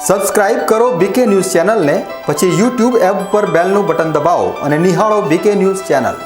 Subscribe કરો બીકે news ચેનલને, પછી YouTube એપ પર બેલનું બટન દબાવો અને નિહાળો બીકે ન્યૂઝ ચેનલ।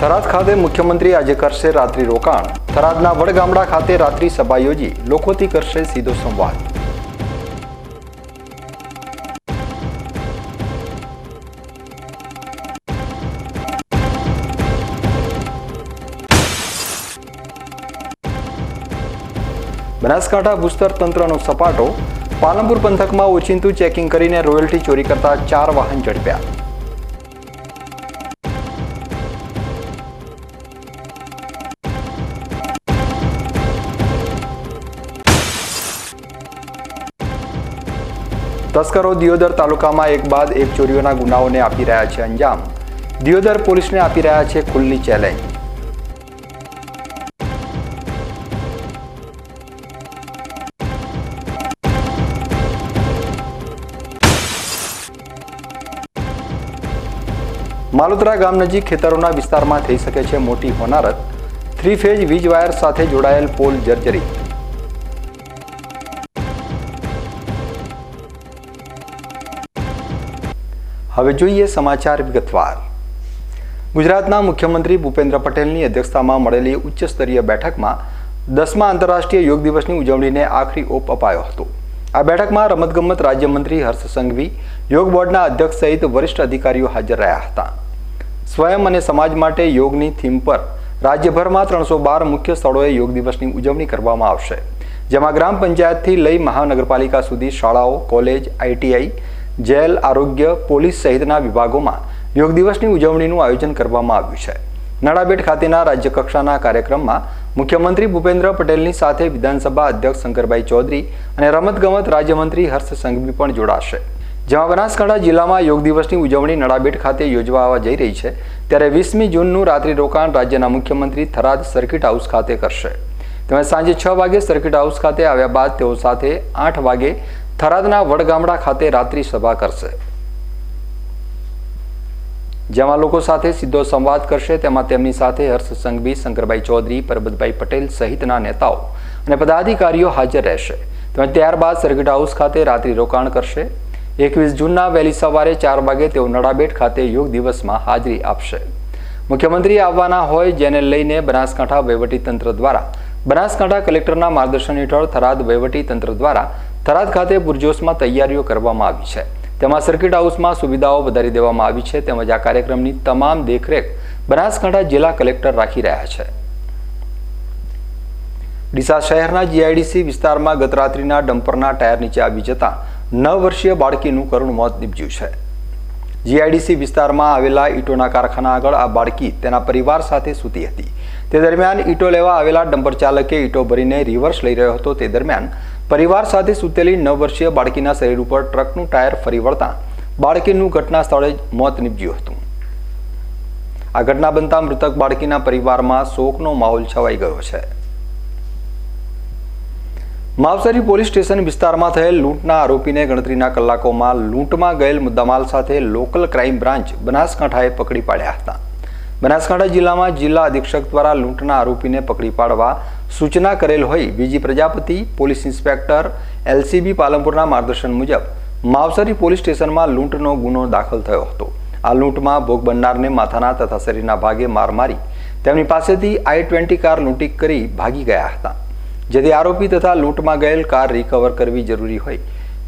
થરાદ ખાતે મુખ્યમંત્રી આજે કરશે રાત્રિ રોકાણ। થરાદના વડગામડા ખાતે રાત્રિ સભા યોજી લોકોથી કરશે સીધો સંવાદ। બનાસકાંઠા ભૂસ્તર તંત્રનો સપાટો। પાલનપુર પંથકમાં ઓચિંતું ચેકિંગ કરીને રોયલ્ટી ચોરી કરતા 4 વાહન ઝડપ્યા। તસ્કરો દિયોદર તાલુકામાં એક બાદ એક ચોરીઓના ગુનાઓને આપી રહ્યા છે અંજામ। દિયોદર પોલીસને આપી રહ્યા છે ખુલ્લી ચેલેન્જ। માલોતરા ગામ નજીક ખેતરોના વિસ્તારમાં થઈ શકે છે મોટી હોનારત। 3 ફેઝ વીજ વાયર સાથે જોડાયેલ પોલ જર્જરિત। હવે જોઈએ સમાચાર વિગતવાર। ગુજરાતના મુખ્યમંત્રી ભૂપેન્દ્ર પટેલની અધ્યક્ષતામાં મળેલી ઉચ્ચ સ્તરીય બેઠકમાં 10મા આંતરરાષ્ટ્રીય યોગ દિવસની ઉજવણીને આખરી ઓપ અપાયો હતો। આ બેઠકમાં રમતગમત રાજ્યમંત્રી હર્ષ સંઘવી, યોગ બોર્ડના અધ્યક્ષ સહિત વરિષ્ઠ અધિકારીઓ હાજર રહ્યા હતા। સ્વયં અને સમાજ માટે યોગની થીમ પર રાજ્યભરમાં 312 મુખ્ય સ્થળોએ યોગ દિવસની ઉજવણી કરવામાં આવશે, જેમાં ગ્રામ પંચાયતથી લઈ મહાનગરપાલિકા સુધી શાળાઓ, કોલેજ, ITI, જેલ, આરોગ્ય, પોલીસ સહિતના વિભાગોમાં યોગ દિવસની ઉજવણીનું આયોજન કરવામાં આવ્યું છે। નડાબેટ ખાતેના રાજ્ય કક્ષાના કાર્યક્રમમાં મુખ્યમંત્રી ભૂપેન્દ્ર પટેલની સાથે વિધાનસભા અધ્યક્ષ શંકરભાઈ ચૌધરી અને રમતગમત રાજ્યમંત્રી હર્ષ સંઘવી પણ જોડાશે। જેમાં બનાસકાંઠા જિલ્લામાં યોગ દિવસની ઉજવણી નડાબેટ ખાતે યોજવા જઈ રહી છે, ત્યારે 20મી જૂનનું રાત્રિ રોકાણ રાજ્યના મુખ્યમંત્રી થરાદ સર્કિટ હાઉસ ખાતે કરશે। તેમજ સાંજે 6 વાગે સર્કિટ હાઉસ ખાતે આવ્યા બાદ તેઓ સાથે 8 વાગે થરાદના વડગામડા ખાતે રાત્રિ સભા કરશે, જેમાં લોકો સાથે સીધો સંવાદ કરશે। તેમાં તેમની સાથે હર્ષ સંઘવી, શંકરભાઈ ચૌધરી, પરબતભાઈ પટેલ સહિતના નેતાઓ અને પદાધિકારીઓ હાજર રહેશે। તેમજ ત્યારબાદ સર્કિટ હાઉસ ખાતે રાત્રિ રોકાણ કરશે। 21 જૂનના વહેલી સવારે 4 વાગે તેઓ નડાબેટ ખાતે યોગ દિવસમાં હાજરી આપશે। મુખ્યમંત્રી આવવાના હોય, જેને લઈને બનાસકાંઠા વહીવટીતંત્ર દ્વારા બનાસકાંઠા કલેક્ટરના માર્ગદર્શન હેઠળ થરાદ વહીવટીતંત્ર દ્વારા થરાદ ખાતે પૂરજોશમાં તૈયારીઓ કરવામાં આવી છે। તેમાં સર્કિટ હાઉસમાં સુવિધાઓ વધારી દેવામાં આવી છે। તેમજ આ કાર્યક્રમની તમામ દેખરેખ બનાસકાંઠા જિલ્લા કલેક્ટર રાખી રહ્યા છે। ડીસા શહેરના GIDC વિસ્તારમાં ગત રાત્રિના ડમ્પરના ટાયર નીચે આવી જતા 9 વર્ષીય બાળકીનું કરુણ મોત નીપજ્યું છે। GIDC વિસ્તારમાં આવેલા ઈંટોના કારખાના આગળ આ બાળકી તેના પરિવાર સાથે સૂતી હતી। તે દરમિયાન ઈંટો લેવા આવેલા ડમ્પર ચાલકે ઈંટો ભરીને રિવર્સ લઈ રહ્યો હતો। તે દરમિયાન પરિવાર સાથે સૂતેલી 9 વર્ષીય બાળકીના શરીર ઉપર ટ્રકનું ટાયર ફરી વળતા બાળકીનું ઘટના સ્થળે જ મોત નીપજ્યું હતું। આ ઘટના બનતા મૃતક બાળકીના પરિવારમાં શોકનો માહોલ છવાઈ ગયો છે। માવસરી પોલીસ સ્ટેશન વિસ્તારમાં થયેલ લૂંટના આરોપીને ગણતરીના કલાકોમાં લૂંટમાં ગયેલ મુદ્દામાલ સાથે લોકલ ક્રાઇમ બ્રાન્ચ બનાસકાંઠાએ પકડી પાડ્યા હતા। બનાસકાંઠા જિલ્લામાં જિલ્લા અધિક્ષક દ્વારા લૂંટના આરોપીને પકડી પાડવા સૂચના કરેલ હોય બીજી પ્રજાપતિ પોલીસ ઇન્સ્પેક્ટર LCB પાલનપુરના માર્ગદર્શન મુજબ માવસરી પોલીસ સ્ટેશનમાં લૂંટનો ગુનો દાખલ થયો હતો। આ લૂંટમાં ભોગ બનનારને માથાના તથા શરીરના ભાગે માર મારી તેમની પાસેથી I-20 કાર લૂંટી કરી ભાગી ગયા હતા। જેથી આરોપી તથા લૂંટમાં ગયેલ કાર રિકવર કરવી જરૂરી હોય,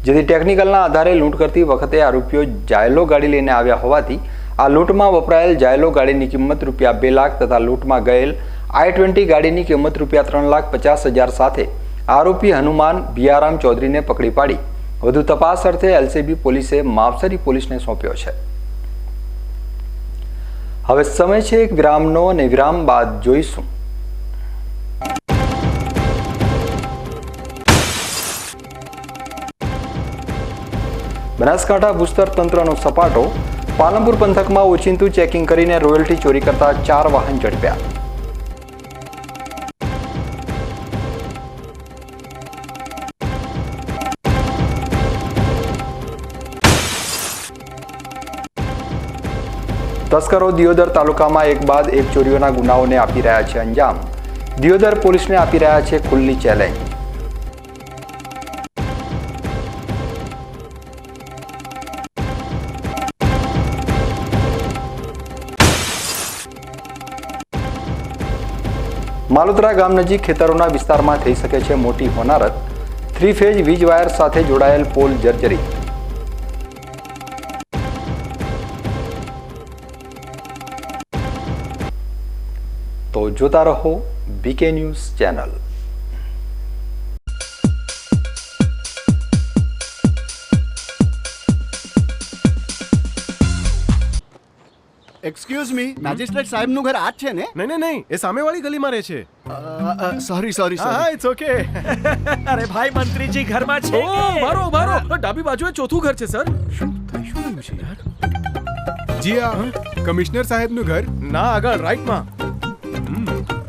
જેથી ટેકનિકલના આધારે લૂંટ કરતી વખતે આરોપીઓ જાયલો ગાડી લઈને આવ્યા હોવાથી આ લૂંટમાં વપરાયેલ જાયલો ગાડીની કિંમત રૂપિયા 2 લાખ તથા લૂંટમાં ગયેલ i20 ગાડીની કિંમત રૂપિયા 3,50,000 સાથે આરોપી હનુમાન ભિયારામ ચૌધરીને પકડી પાડી વધુ તપાસ અર્થે એલસીબી પોલીસે માવસરી પોલીસને સોંપ્યો છે. હવે સમય છે એક વિરામનો અને વિરામ બાદ જોઈશું બનાસકાંઠા ભૂસ્તર તંત્રનો સપાટો. પાલનપુર પંથકમાં ઓચિંતું ચેકિંગ કરીને રોયલ્ટી ચોરી કરતા 4 વાહન ઝડપ્યા. તસ્કરો દિયોદર તાલુકામાં એક બાદ એક ચોરીઓના ગુનાઓને આપી રહ્યા છે અંજામ. દિયોદર પોલીસને આપી રહ્યા છે ખુલ્લી ચેલેન્જ. માલોતરા ગામ નજીક ખેતરોના વિસ્તારમાં થઈ શકે છે મોટી હોનારત. 3 ફેઝ વીજ વાયર સાથે જોડાયેલ પોલ જર્જરિત. તો જોતા રહો BK news channel. Excuse me, magistrate સાહેબનું ઘર આ જ છે ને? નહીં, એ સામેવાળી ગલીમાં રહે છે. સોરી. હા, ઇટ્સ ઓકે. અરે ભાઈ, મંત્રીજી ઘરમાં છે. ઓ મારો ડાબી બાજુએ ચોથું ઘર છે સર. શું થયું છે યાર? જી હા, કમિશનર સાહેબનું ઘર. ના, આગળ રાઈટમાં.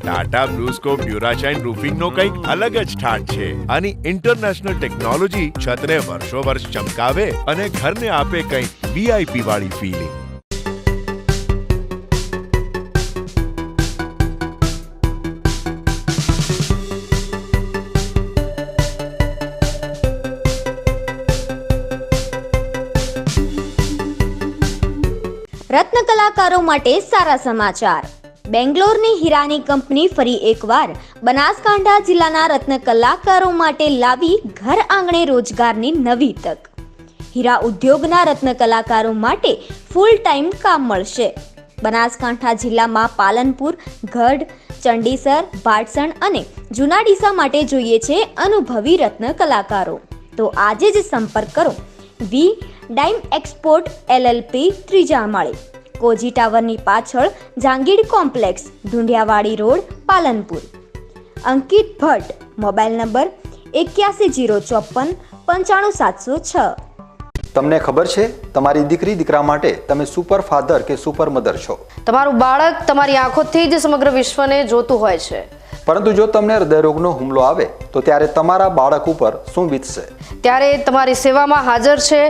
ટાટા બ્લુસ્કોપ ડ્યુરાશાઇન રૂફિંગનો કંઈક અલગ જ ઠાઠ છે. આની ઇન્ટરનેશનલ ટેકનોલોજી છતને વર્ષો વર્ષ ચમકાવે અને ઘરને આપે કંઈક વીઆઈપી વાળી ફીલિંગ. રત્ન કલાકારો માટે સારા સમાચાર. બેંગ્લોરની હીરાની કંપની ફરી એકવાર બનાસકાંઠા જિલ્લાના રત્ન કલાકારો માટે લાવી ઘર આંગણે રોજગારની નવી તક. હીરા ઉદ્યોગના રત્ન કલાકારો માટે ફૂલ ટાઈમ કામ મળશે. બનાસકાંઠા જિલ્લામાં પાલનપુર, ગઢ, ચંડીસર, ભાટસણ અને જૂના ડીસા માટે જોઈએ છે અનુભવી રત્ન કલાકારો. તો આજે જ સંપર્ક કરો વી ડાઇમ એક્સપોર્ટ LLP, 3જા માળે, કોજી ટાવરની પાછળ, જાંગીડ કોમ્પ્લેક્સ, ધુંડિયાવાડી રોડ, પાલનપુર. અંકિત ભટ્ટ, મોબાઈલ નંબર 8104 95706. તમને ખબર છે તમારી દીકરી દીકરા માટે તમે સુપર ફાધર કે સુપર મધર છો. તમારું બાળક તમારી આંખોથી જ સમગ્ર વિશ્વને જોતું હોય છે. પરંતુ જો તમને હૃદયરોગનો હુમલો આવે તો ત્યારે તમારા બાળક ઉપર શું વીતશે? ત્યારે તમારી સેવામાં હાજર છે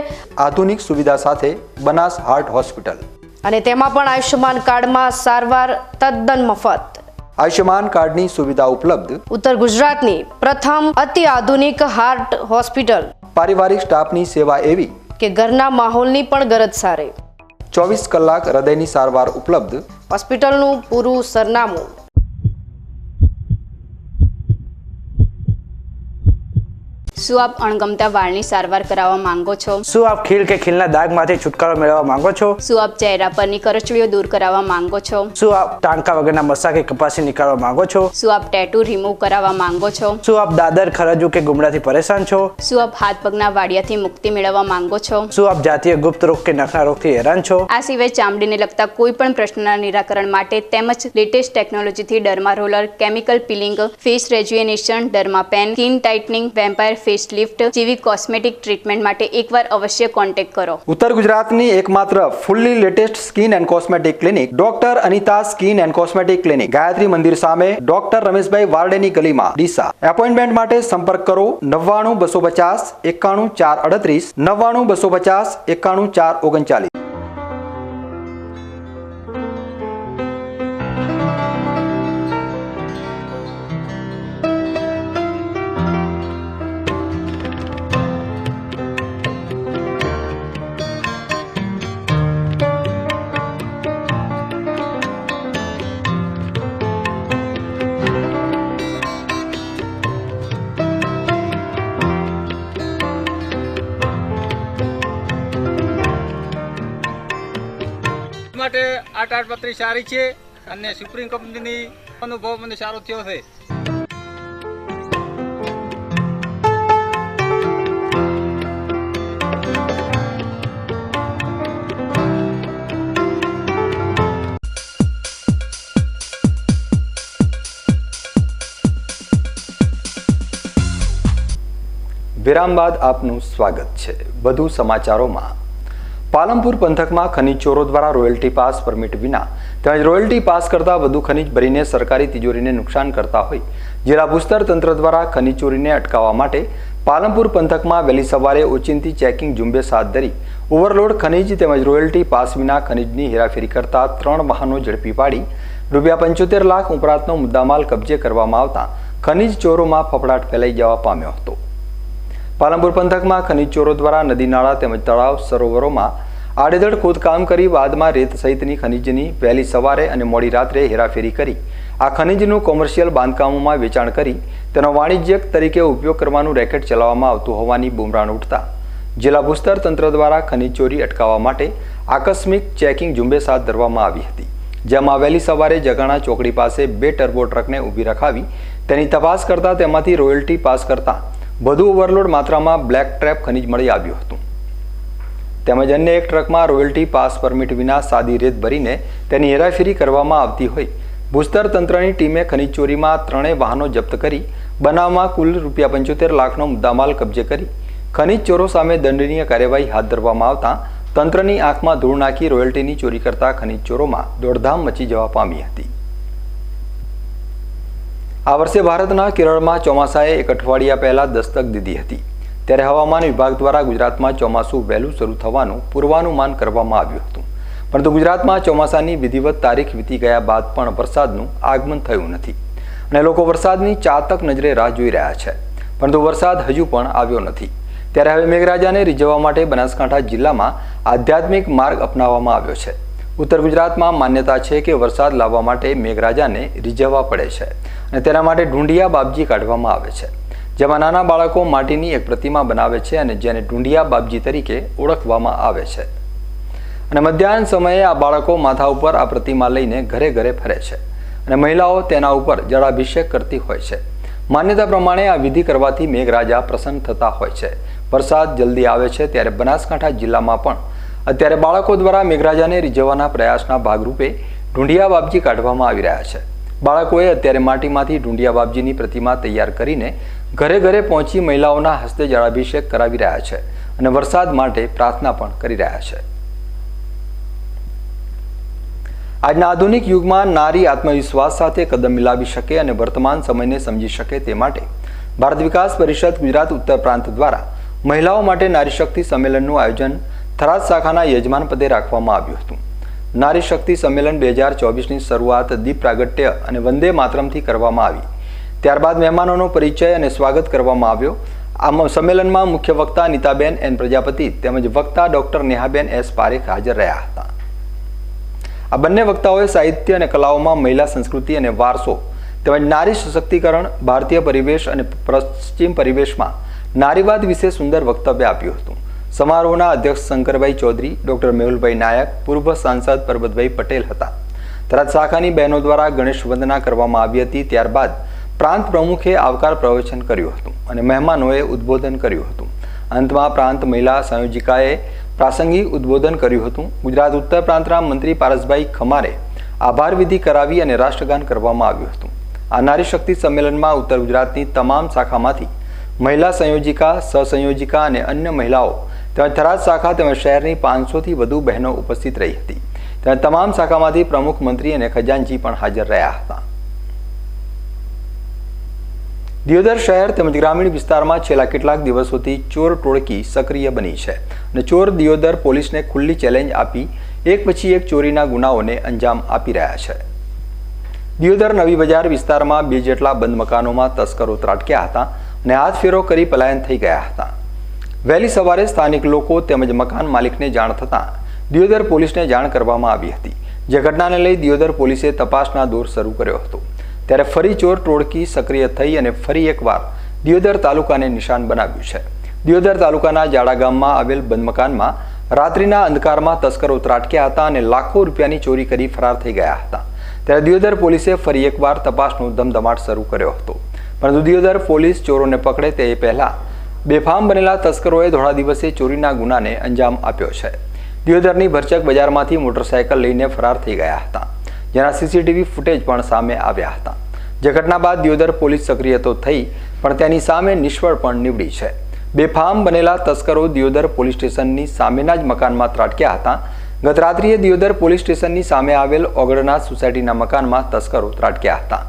આધુનિક સુવિધા સાથે બનાસ હાર્ટ હોસ્પિટલ. અને તેમાં પણ આયુષ્યમાન કાર્ડમાં સારવાર તદ્દન મફત. આયુષ્યમાન કાર્ડની સુવિધા ઉપલબ્ધ. ઉત્તર ગુજરાતની પ્રથમ અતિ આધુનિક હાર્ટ હોસ્પિટલ. પારિવારિક સ્ટાફની સેવા એવી કે ઘરના માહોલની પણ ગરજ સારે. 24 કલાક હૃદયની સારવાર ઉપલબ્ધ. હોસ્પિટલનું પૂરું સરનામું. શું આપ અણગમતા વાળની સારવાર કરાવવા માંગો છો? શું આપ ખીલ કે ખીલના દાગમાંથી છુટકારો મેળવવા માંગો છો? શું આપ ચહેરા પરની કરચલીઓ દૂર કરાવવા માંગો છો? શું આપ ટાંકા વગરના મસા કે કપાસી નીકાળવા માંગો છો? શું આપ ટેટુ રિમૂવ કરાવવા માંગો છો? શું આપ દાદર, ખરજુ કે ગુમડાથી પરેશાન છો? શું આપ હાથ પગના વાડિયાથી મુક્તિ મેળવવા માંગો છો? શું આપ જાતીય ગુપ્ત રોગ કે નખના રોગથી હેરાન છો? આ સિવાય ચામડીને લગતા કોઈ પણ પ્રશ્નના નિરાકરણ માટે તેમજ લેટેસ્ટ ટેકનોલોજીથી derma roller, chemical peeling, face rejuvenation, derma pen, skin tightening, vampire face lift જેવી કોસ્મેટિક ટ્રીટમેન્ટ માટે એકવાર અવશ્ય કોન્ટેક્ટ કરો. ઉત્તર ગુજરાતની એકમાત્ર fully latest skin and cosmetic clinic doctor Anita skin and cosmetic clinic, Gayatri Mandir સામે, ડોક્ટર રમેશભાઈ વારડેની ગલીમાં, ડીસા. એપોઇન્ટમેન્ટ માટે સંપર્ક કરો 99 250 91 438, 99 250 91 439. આ તાડપત્રી સારી છે અને સુપ્રીમ કંપનીની અનુભવ મને સારો થયો છે. વિરામ બાદ આપનું સ્વાગત છે. વધુ સમાચારોમાં પાલનપુર પંથકમાં ખનીજ ચોરો દ્વારા રોયલ્ટી પાસ પરમિટ વિના તેમજ રોયલ્ટી પાસ કરતા વધુ ખનીજ ભરીને સરકારી તિજોરીને નુકસાન કરતા હોય જિલ્લા ભૂસ્તર તંત્ર દ્વારા ખનીજ ચોરીને અટકાવવા માટે પાલનપુર પંથકમાં વહેલી સવારે ઓચિંતી ચેકિંગ ઝુંબેશ હાથ ધરી ઓવરલોડ ખનીજ તેમજ રોયલ્ટી પાસ વિના ખનીજની હેરાફેરી કરતા 3 વાહનો ઝડપી પાડી ₹75 લાખ ઉપરાંતનો મુદ્દામાલ કબજે કરવામાં આવતા ખનીજ ચોરોમાં ફફડાટ ફેલાઈ જવા પામ્યો હતો. પાલનપુર પંથકમાં ખનીજ ચોરો દ્વારા નદી નાળા તેમજ તળાવ સરોવરોમાં આડેધડ ખોદકામ કરી બાદમાં રેત સહિતની ખનીજની વહેલી સવારે અને મોડી રાત્રે હેરાફેરી કરી આ ખનીજનું કોમર્શિયલ બાંધકામોમાં વેચાણ કરી તેનો વાણિજ્યક તરીકે ઉપયોગ કરવાનું રેકેટ ચલાવવામાં આવતું હોવાની બુમરાણ ઉઠતા જિલ્લા ભૂસ્તર તંત્ર દ્વારા ખનીજ ચોરી અટકાવવા માટે આકસ્મિક ચેકિંગ ઝુંબેશ હાથ ધરવામાં આવી હતી. જેમાં વહેલી સવારે જગાણા ચોકડી પાસે 2 ટર્બો ટ્રકને ઊભી રખાવી તેની તપાસ કરતા તેમાંથી રોયલ્ટી પાસ કરતા વધુ ઓવરલોડ માત્રામાં બ્લેક ટ્રેપ ખનીજ મળી આવ્યું હતું. તેમજ અન્ય એક ટ્રકમાં રોયલ્ટી પાસ પરમિટ વિના સાદી રેત ભરીને તેની હેરાફેરી કરવામાં આવતી હોય ભૂસ્તર તંત્રની ટીમે ખનીજ ચોરીમાં 3 વાહનો જપ્ત કરી બનાવમાં કુલ ₹75 લાખનો મુદ્દામાલ કબજે કરી ખનીજ ચોરો સામે દંડનીય કાર્યવાહી હાથ ધરવામાં આવતા તંત્રની આંખમાં ધૂળ નાખી રોયલ્ટીની ચોરી કરતા ખનીજ ચોરોમાં દોડધામ મચી જવા પામી હતી. આ વર્ષે ભારતના કેરળમાં ચોમાસાએ એક અઠવાડિયા પહેલા દસ્તક દીધી હતી. ત્યારે હવામાન વિભાગ દ્વારા ગુજરાતમાં ચોમાસું વહેલું શરૂ થવાનું પૂર્વાનુમાન કરવામાં આવ્યું હતું. પરંતુ ગુજરાતમાં ચોમાસાની વિધિવત તારીખ વીતી ગયા બાદ પણ વરસાદનું આગમન થયું નથી અને લોકો વરસાદની ચાતક નજરે રાહ જોઈ રહ્યા છે. પરંતુ વરસાદ હજુ પણ આવ્યો નથી. ત્યારે હવે મેઘરાજાને રીઝવવા માટે બનાસકાંઠા જિલ્લામાં આધ્યાત્મિક માર્ગ અપનાવવામાં આવ્યો છે. ઉત્તર ગુજરાતમાં માન્યતા છે કે વરસાદ લાવવા માટે મેઘરાજાને રીઝવવા પડે છે અને તેના માટે ઢૂંઢિયા બાપજી કાઢવામાં આવે છે. જેમાં નાના બાળકો માટીની એક પ્રતિમા બનાવે છે અને જેને ઢૂંઢિયા બાપજી તરીકે ઓળખવામાં આવે છે. અને મધ્યાહન સમયે આ બાળકો માથા ઉપર આ પ્રતિમા લઈને ઘરે ઘરે ફરે છે અને મહિલાઓ તેના ઉપર જળાભિષેક કરતી હોય છે. માન્યતા પ્રમાણે આ વિધિ કરવાથી મેઘરાજા પ્રસન્ન થતા હોય છે. વરસાદ જલ્દી આવે છે. ત્યારે બનાસકાંઠા જિલ્લામાં પણ અત્યારે બાળકો દ્વારા મેઘરાજાને રીઝવવાના પ્રયાસના ભાગરૂપે ઢૂંઢિયા બાપજી કાઢવામાં આવી રહ્યા છે. બાળકોએ અત્યારે માટીમાંથી ઢૂંઢિયા બાપજીની પ્રતિમા તૈયાર કરીને ઘરે ઘરે પહોંચી મહિલાઓના હસ્તે જળાભિષેક કરાવી રહ્યા છે અને વરસાદ માટે પ્રાર્થના પણ કરી રહ્યા છે. આજના આધુનિક યુગમાં નારી આત્મવિશ્વાસ સાથે કદમ મિલાવી શકે અને વર્તમાન સમયને સમજી શકે તે માટે ભારત વિકાસ પરિષદ ગુજરાત ઉત્તર પ્રાંત દ્વારા મહિલાઓ માટે નારી શક્તિ સંમેલનનું આયોજન થરાદ શાખાના યજમાન પદે રાખવામાં આવ્યું હતું. નારી શક્તિ સંમેલન 2024ની શરૂઆત દીપ પ્રાગટ્ય અને વંદે માતરમથી કરવામાં આવી. ત્યારબાદ મહેમાનોનો પરિચય અને સ્વાગત કરવામાં આવ્યો. આ સંમેલનમાં મુખ્ય વક્તા નીતાબેન એન પ્રજાપતિ તેમજ વક્તા ડોક્ટર નેહાબેન એસ પારેખ હાજર રહ્યા હતા. આ બંને વક્તાઓએ સાહિત્ય અને કલાઓમાં મહિલા સંસ્કૃતિ અને વારસો તેમજ નારી સશક્તિકરણ, ભારતીય પરિવેશ અને પશ્ચિમ પરિવેશમાં નારીવાદ વિશે સુંદર વક્તવ્ય આપ્યું હતું. સમારોહના અધ્યક્ષ શંકરભાઈ ચૌધરી, ડોક્ટર મેહુલભાઈ નાયક, પૂર્વ સાંસદ પરબતભાઈ પટેલ હતા. થરાદ શાખાની બહેનો દ્વારા ગણેશ વંદના કરવામાં આવી હતી. ત્યારબાદ પ્રાંત પ્રમુખે આવકાર પ્રવચન કર્યું હતું અને મહેમાનોએ ઉદ્બોધન કર્યું હતું. અંતમાં પ્રાંત મહિલા સંયોજિકાએ પ્રાસંગિક ઉદ્બોધન કર્યું હતું. ગુજરાત ઉત્તર પ્રાંતના મંત્રી પારસભાઈ ખમારે આભાર વિધિ કરાવી અને રાષ્ટ્રગાન કરવામાં આવ્યું હતું. આ નારી શક્તિ સંમેલનમાં ઉત્તર ગુજરાતની તમામ શાખામાંથી મહિલા સંયોજિકા, સહસંયોજિકા અને અન્ય મહિલાઓ તેમજ થરાદ શાખા તેમજ શહેરની 500થી વધુ બહેનો ઉપસ્થિત રહી હતી. તેમજ તમામ શાખામાંથી પ્રમુખ, મંત્રી અને ખજાનચી પણ હાજર રહ્યા હતા. દિયોદર શહેર તેમજ ગ્રામીણ વિસ્તારમાં છેલ્લા કેટલાક દિવસોથી ચોર ટોળકી સક્રિય બની છે અને ચોર દિયોદર પોલીસને ખુલ્લી ચેલેન્જ આપી એક પછી એક ચોરીના ગુનાઓને અંજામ આપી રહ્યા છે. દિયોદર નવી બજાર વિસ્તારમાં 2 જેટલા બંધ મકાનોમાં તસ્કરો ત્રાટક્યા હતા અને હાથફેરો કરી પલાયન થઈ ગયા હતા. વહેલી સવારે સ્થાનિક લોકો તેમજ મકાન માલિકને જાણ થતાં દિયોદર પોલીસને જાણ કરવામાં આવી હતી. જે ઘટનાને લઈ દિયોદર પોલીસે તપાસના દોર શરૂ કર્યો હતો. ત્યારે ફરી ચોર ટોળકી સક્રિય થઈ અને ફરી એકવાર દિયોદર તાલુકાને નિશાન બનાવ્યું છે. દિયોદર તાલુકાના જાડા ગામમાં આવેલ બંધ મકાનમાં રાત્રિના અંધકારમાં તસ્કરો ત્રાટક્યા હતા અને લાખો રૂપિયાની ચોરી કરી ફરાર થઈ ગયા હતા. ત્યારે દિયોદર પોલીસે ફરી એકવાર તપાસનો ધમધમાટ શરૂ કર્યો હતો. પરંતુ દિયોદર પોલીસ ચોરોને પકડે તે પહેલા બેફામ બનેલા તસ્કરોએ ધોળા દિવસે ચોરીના ગુનાને અંજામ આપ્યો છે. દિયોદરની ભરચક બજારમાંથી મોટરસાયકલ લઈને ફરાર થઈ ગયા હતા, જેના સીસીટીવી ફૂટેજ પણ સામે આવ્યા હતા. જે ઘટના બાદ દિયોદર પોલીસ સક્રિય તો થઈ, પણ તેની સામે નિષ્ફળ પણ નીવડી છે. બેફામ બનેલા તસ્કરો દિયોદર પોલીસ સ્ટેશનની સામેના જ મકાનમાં ત્રાટક્યા હતા. ગત રાત્રિએ દિયોદર પોલીસ સ્ટેશનની સામે આવેલ ઓગળનાથ સોસાયટીના મકાનમાં તસ્કરો ત્રાટક્યા હતા.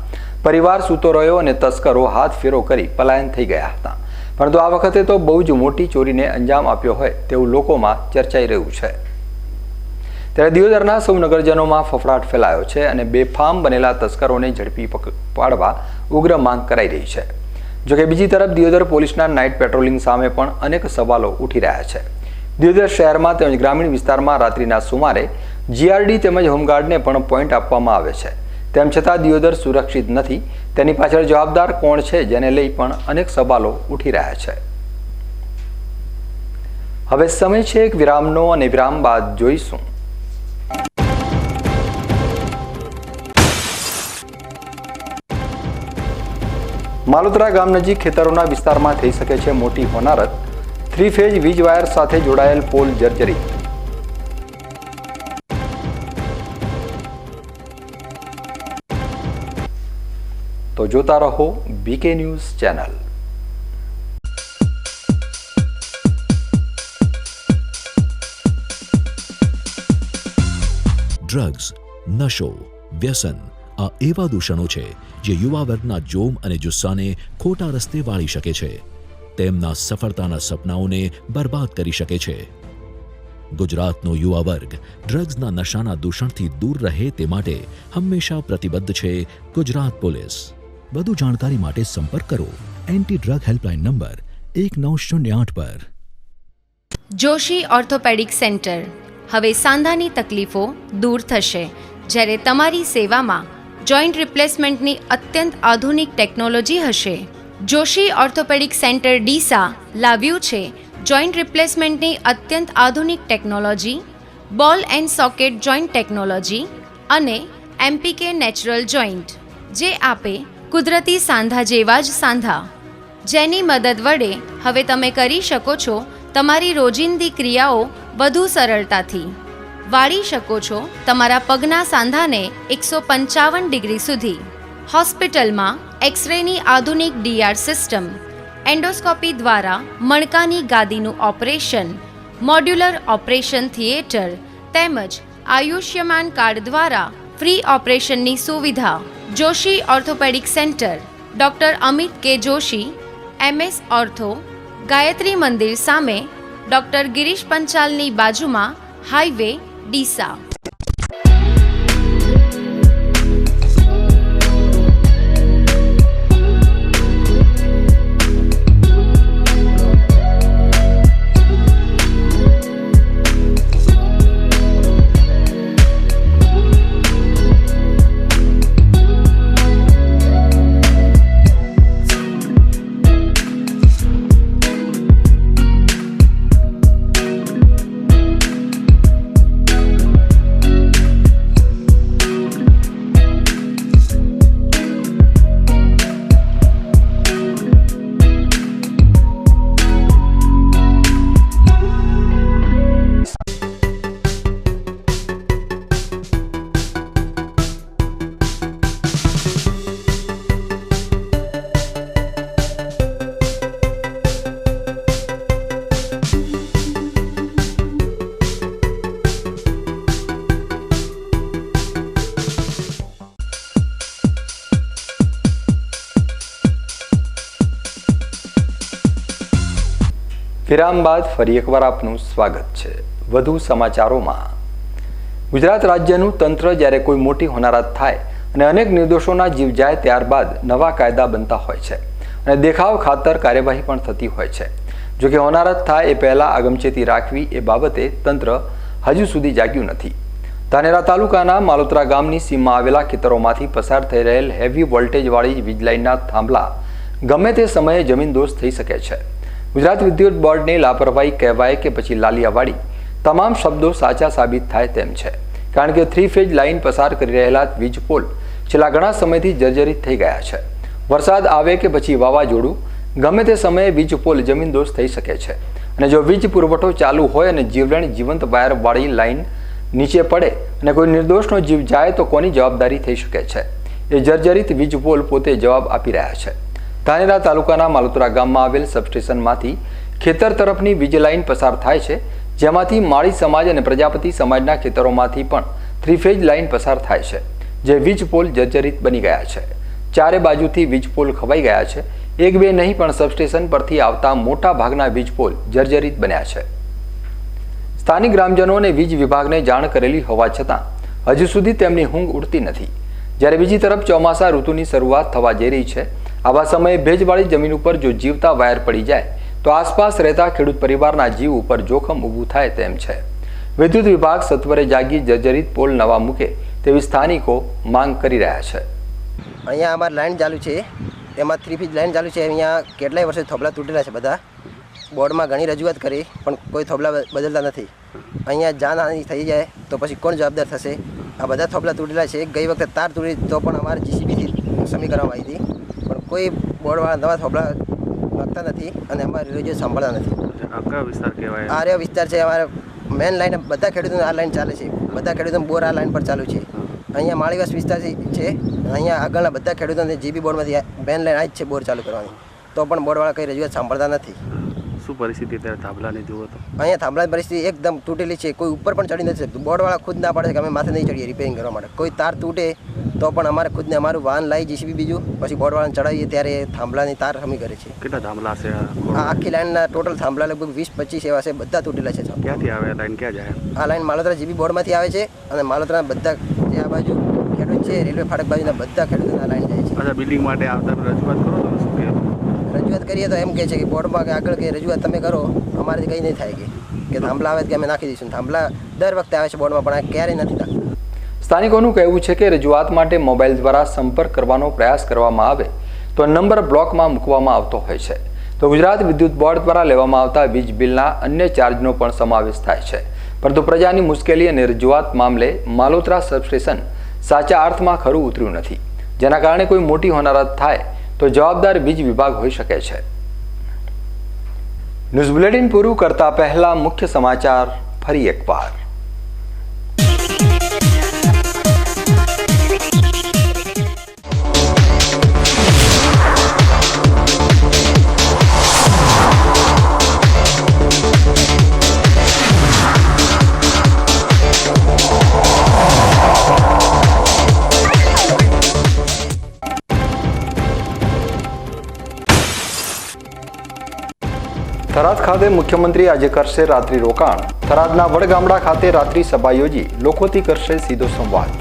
પરિવાર સૂતો રહ્યો અને તસ્કરો હાથ ફેરો કરી પલાયન થઈ ગયા હતા. પરંતુ આ વખતે તો બહુ જ મોટી ચોરીને અંજામ આપ્યો હોય તેવું લોકોમાં ચર્ચાઈ રહ્યું છે. ત્યારે દિયોદરના સૌ નગરજનોમાં ફફડાટ ફેલાયો છે અને બેફામ બનેલા તસ્કરોને ઝડપી પાડવા ઉગ્ર માંગ કરાઈ રહી છે. જોકે બીજી તરફ દિયોદર પોલીસના નાઇટ પેટ્રોલિંગ સામે પણ અનેક સવાલો ઉઠી રહ્યા છે. દિયોદર શહેરમાં તેમજ ગ્રામીણ વિસ્તારમાં રાત્રિના સુમારે જીઆરડી તેમજ હોમગાર્ડને પણ પોઈન્ટ આપવામાં આવે છે. તેમ છતાં દિયોદર સુરક્ષિત નથી. તેની પાછળ જવાબદાર કોણ છે, જેને લઈ પણ અનેક સવાલો ઉઠી રહ્યા છે. હવે સમય છે એક વિરામનો અને વિરામ બાદ જોઈશું માલોતરા ગામ નજીક ખેતરોના વિસ્તારમાં થઈ શકે છે મોટી હોનારત. 3 ફેઝ વીજ વાયર સાથે જોડાયેલ પોલ જર્જરિત. તો જોતા રહો બીકે ન્યૂઝ ચેનલ. ડ્રગ્સ, નશો, વ્યસન આ એવા દૂષણો છે જે યુવા વર્ગના જોમ અને જુસ્સાને ખોટા રસ્તે વાળી શકે છે. તેમના સફળતાના સપનાઓને બરબાદ કરી શકે છે. ગુજરાતનો યુવા વર્ગ ડ્રગ્સના નશાના દૂષણથી દૂર રહે તે માટે હંમેશા પ્રતિબદ્ધ છે ગુજરાત પોલીસ. વધુ જાણકારી માટે સંપર્ક કરો એન્ટી ડ્રગ હેલ્પલાઇન નંબર 1908 પર. Joshi orthopaedic centre. હવે સાંધાની તકલીફો દૂર થશે જ્યારે તમારી સેવામાં જોઈન્ટ રિપ્લેસમેન્ટની અત્યંત આધુનિક ટેકનોલોજી હશે. જોશી ઓર્થોપેડિક સેન્ટર ડીસા લાવ્યું છે જોઈન્ટ રિપ્લેસમેન્ટની અત્યંત આધુનિક ટેકનોલોજી, બોલ એન્ડ સોકેટ જોઈન્ટ ટેકનોલોજી અને એમપીકે નેચરલ જોઈન્ટ, જે આપે કુદરતી સાંધા જેવા જ સાંધા, જેની મદદ વડે હવે તમે કરી શકો છો તમારી રોજિંદી ક્રિયાઓ વધુ સરળતાથી. વાળી શકો છો તમારા પગના સાંધાને 155 ડિગ્રી સુધી. હોસ્પિટલમાં એક્સરેની આધુનિક ડીઆર સિસ્ટમ, એન્ડોસ્કોપી દ્વારા મણકાની ગાદીનું ઓપરેશન, મોડ્યુલર ઓપરેશન થિયેટર તેમજ આયુષ્યમાન કાર્ડ દ્વારા ફ્રી ઓપરેશનની સુવિધા. Joshi orthopaedic centre, doctor Amit કે જોશી, MS ઓર્થો, ગાયત્રી મંદિર સામે, ડૉક્ટર ગિરીશ પંચાલની બાજુમાં, હાઈવે, ડીસા. વિરામ બાદ ફરી એકવાર આપનું સ્વાગત છે. વધુ સમાચારોમાં. ગુજરાત રાજ્યનું તંત્ર જ્યારે કોઈ મોટી હોનારત થાય અને અનેક નિર્દોષોના જીવ જાય ત્યારબાદ નવા કાયદા બનતા હોય છે અને દેખાવ ખાતર કાર્યવાહી પણ થતી હોય છે. જોકે હોનારત થાય એ પહેલાં અગમચેતી રાખવી એ બાબતે તંત્ર હજુ સુધી જાગ્યું નથી. ધાનેરા તાલુકાના માલોતરા ગામની સીમમાં આવેલા ખેતરોમાંથી પસાર થઈ રહેલ હેવી વોલ્ટેજવાળી વીજ લાઇનના થાંભલા ગમે તે સમયે જમીનદોસ્ત થઈ શકે છે. ગુજરાત વિદ્યુત બોર્ડની લાપરવાહી કહેવાય કે પછી લાલિયાવાડી, તમામ શબ્દો સાચા સાબિત થાય તેમ છે, કારણ કે 3 ફેઝ લાઇન પસાર કરી રહેલા વીજ પોલ છેલ્લા ઘણા સમયથી જર્જરિત થઈ ગયા છે. વરસાદ આવે કે પછી વાવાઝોડું, ગમે તે સમયે વીજ પોલ જમીનદોસ્ત થઈ શકે છે અને જો વીજ પુરવઠો ચાલુ હોય અને જીવલેણ જીવંત વાયરવાળી લાઇન નીચે પડે અને કોઈ નિર્દોષનો જીવ જાય તો કોની જવાબદારી થઈ શકે છે? એ જર્જરિત વીજ પોલ પોતે જવાબ આપી રહ્યા છે. ધાનેરા તાલુકાના માલોતરા ગામમાં આવેલ સબસ્ટેશનમાંથી ખેતર તરફની વીજ લાઇન પસાર થાય છે, જેમાંથી માળી સમાજ અને પ્રજાપતિ સમાજના ખેતરોમાંથી પણ 3 ફેઝ લાઇન પસાર થાય છે, જે વીજ પોલ જર્જરિત બની ગયા છે. ચારે બાજુથી વીજ પોલ ખવાઈ ગયા છે. એક બે નહીં પણ સબસ્ટેશન પરથી આવતા મોટા ભાગના વીજ પોલ જર્જરિત બન્યા છે. સ્થાનિક ગ્રામજનોને વીજ વિભાગને જાણ કરેલી હોવા છતાં હજુ સુધી તેમની ઊંઘ ઉડતી નથી. જ્યારે બીજી તરફ ચોમાસા ઋતુની શરૂઆત થવા જઈ રહી છે. આવા સમયે ભેજવાળી જમીન ઉપર જો જીવતા વાયર પડી જાય તો આસપાસ રહેતા ખેડૂત પરિવારના જીવ ઉપર જોખમ ઊભું થાય તેમ છે. વિદ્યુત વિભાગ સત્વરે જાગી જર્જરિત પોલ નવા મૂકે તેવી સ્થાનિકો માંગ કરી રહ્યા છે. અહીંયા અમારી લાઈન ચાલુ છે, એમાં 3 ફેઝ લાઈન ચાલુ છે. અહીંયા કેટલાય વર્ષે થોભલા તૂટેલા છે. બધા બોર્ડમાં ઘણી રજૂઆત કરી પણ કોઈ થોભલા બદલતા નથી. અહીંયા જાનહાનિ થઈ જાય તો પછી કોણ જવાબદાર થશે? આ બધા થોભલા તૂટેલા છે. ગઈ વખતે તાર તૂટી તો પણ અમારે જીસીબીથી સમી કરવામાં આવી હતી, પણ કોઈ બોર્ડવાળા નવા થોભલા નાખતા નથી અને અમારી રજૂઆત સાંભળતા નથી. આ કયો વિસ્તાર કહેવાય? આ રહ્યો વિસ્તાર છે અમારે મેન લાઈન. બધા ખેડૂતોને આ લાઈન ચાલે છે. બધા ખેડૂતોને બોર આ લાઈન પર ચાલુ છે. અહીંયા માળીવાસ વિસ્તાર છે. અહીંયા આગળના બધા ખેડૂતોને જીબી બોર્ડમાંથી મેન લાઈન આ જ છે બોર ચાલુ કરવાની, તો પણ બોર્ડવાળા કંઈ રજૂઆત સાંભળતા નથી. શું પરિસ્થિતિ અત્યારે થાંભલાની જુઓ તો? અહીંયા થાંભલાની પરિસ્થિતિ એકદમ તૂટેલી છે. કોઈ ઉપર પણ ચડી નથી શકતું. બોર્ડવાળા ખુદ ના પાડે છે કે અમે માથે નહીં ચડીએ રિપેરિંગ કરવા માટે. કોઈ તાર તૂટે તો પણ અમારે ખુદને અમારું વાહન લાવી જીસીબી બીજું પછી બોર્ડવાળાને ચડાવીએ ત્યારે થાંભલાની તાર હમી કરે છે. કેટલા થાંભલા છે? આ આખી લાઈનના ટોટલ થાંભલા લગભગ 20-25 એવા છે. બધા તૂટેલા છે. ક્યાંથી આવે લાઈન? ક્યાં જાય? આ લાઈન માલોતરા જીબી બોર્ડમાંથી આવે છે અને માલોતરા બધા જે આ બાજુ ખેડૂત છે રેલવે ફાટક બાજુના બધા ખેડૂતોને આ લાઈન જાય છે. અચ્છા, બિલ્ડિંગ માટે આવતા રજૂઆત કરો તમે શું કહે? રજૂઆત કરીએ તો એમ કહે છે કે બોર્ડમાં કે આગળ કે રજૂઆત તમે કરો, અમારાથી કંઈ નહીં થાય કે થાંભલા આવે કે અમે નાખી દઈશું. થાંભલા દર વખતે આવે છે બોર્ડમાં પણ આ ક્યારેય નથી નાખતા. સ્થાનિકોનું કહેવું છે કે રજૂઆત માટે મોબાઈલ દ્વારા સંપર્ક કરવાનો પ્રયાસ કરવામાં આવે તો નંબર બ્લોકમાં મૂકવામાં આવતો હોય છે. તો ગુજરાત વિદ્યુત બોર્ડ દ્વારા લેવામાં આવતા વીજ બિલના અન્ય ચાર્જનો પણ સમાવેશ થાય છે. પરંતુ પ્રજાની મુશ્કેલી અને રજૂઆત મામલે માલોતરા સબસ્ટેશન સાચા અર્થમાં ખરું ઉતર્યું નથી, જેના કારણે કોઈ મોટી હોનારત થાય તો જવાબદાર વીજ વિભાગ હોઈ શકે છે. ન્યૂઝ બુલેટિન પૂરું કરતા પહેલા મુખ્ય સમાચાર ફરી એકવાર. થરાદ ખાતે મુખ્યમંત્રી આજે કરશે રાત્રિ રોકાણ. થરાદના વડગામડા ખાતે રાત્રિ સભા યોજી લોકોથી કરશે સીધો સંવાદ.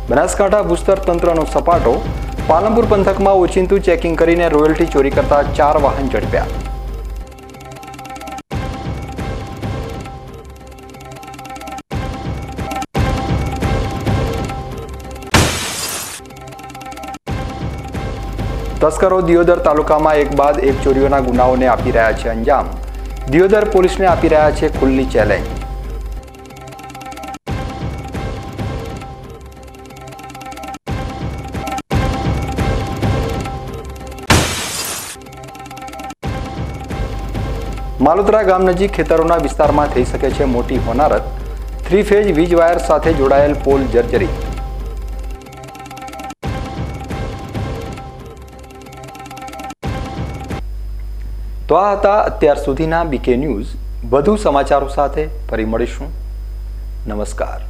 બનાસકાંઠા ભૂસ્તર તંત્રનો સપાટો. પાલનપુર પંથકમાં ઓચિંતું ચેકિંગ કરીને રોયલ્ટી ચોરી કરતા 4 વાહન ઝડપ્યા. તસ્કરો દિયોદર તાલુકામાં એક બાદ એક ચોરીઓના ગુનાઓને આપી રહ્યા છે અંજામ. દિયોદર પોલીસને આપી રહ્યા છે ખુલ્લી ચેલેન્જ. માલોતરા ગામ નજીક ખેતરોના વિસ્તારમાં થઈ શકે છે મોટી હોનારત. 3 ફેઝ વીજ વાયર સાથે જોડાયેલ પોલ જર્જરિત. તો આ હતા અત્યાર સુધીના બીકે ન્યૂઝ. વધુ સમાચારો સાથે ફરી મળીશું. નમસ્કાર.